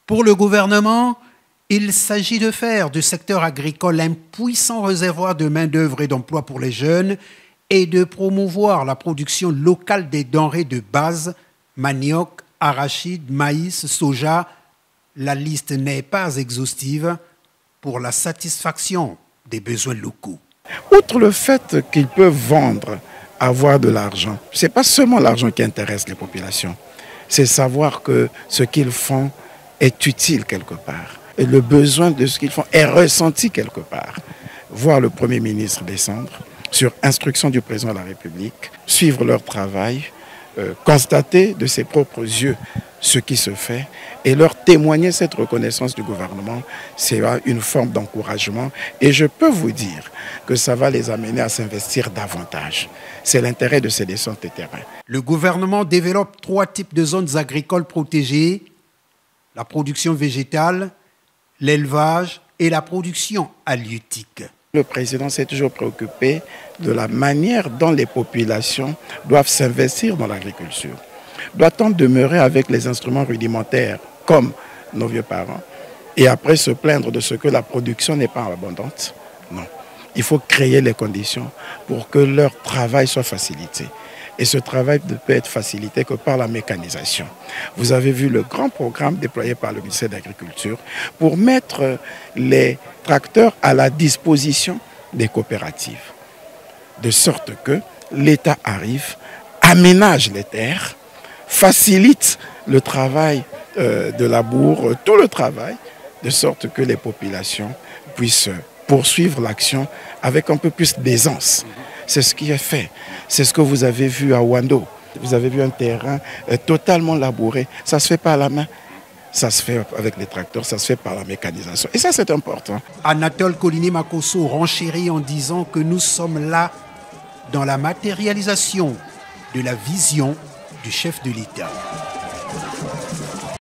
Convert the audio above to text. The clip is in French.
Pour le gouvernement, il s'agit de faire du secteur agricole un puissant réservoir de main-d'œuvre et d'emploi pour les jeunes et de promouvoir la production locale des denrées de base, manioc, arachide, maïs, soja. La liste n'est pas exhaustive pour la satisfaction des besoins locaux. Outre le fait qu'ils peuvent vendre, avoir de l'argent, ce n'est pas seulement l'argent qui intéresse les populations, c'est savoir que ce qu'ils font est utile quelque part. Et le besoin de ce qu'ils font est ressenti quelque part. Voir le Premier ministre descendre, sur instruction du président de la République, suivre leur travail, constater de ses propres yeux ce qui se fait et leur témoigner cette reconnaissance du gouvernement, c'est une forme d'encouragement. Et je peux vous dire que ça va les amener à s'investir davantage. C'est l'intérêt de ces descentes de terrain. Le gouvernement développe 3 types de zones agricoles protégées: la production végétale, l'élevage et la production halieutique. Le président s'est toujours préoccupé de la manière dont les populations doivent s'investir dans l'agriculture. Doit-on demeurer avec les instruments rudimentaires comme nos vieux parents et après se plaindre de ce que la production n'est pas abondante? Non. Il faut créer les conditions pour que leur travail soit facilité. Et ce travail ne peut être facilité que par la mécanisation. Vous avez vu le grand programme déployé par le ministère de l'Agriculture pour mettre les tracteurs à la disposition des coopératives. De sorte que l'État arrive, aménage les terres, facilite le travail de labour, tout le travail, de sorte que les populations puissent poursuivre l'action avec un peu plus d'aisance. C'est ce qui est fait. C'est ce que vous avez vu à Wando. Vous avez vu un terrain totalement labouré. Ça ne se fait pas à la main. Ça se fait avec les tracteurs, ça se fait par la mécanisation. Et ça, c'est important. Anatole Colini Makosso renchérit en disant que nous sommes là dans la matérialisation de la vision du chef de l'État.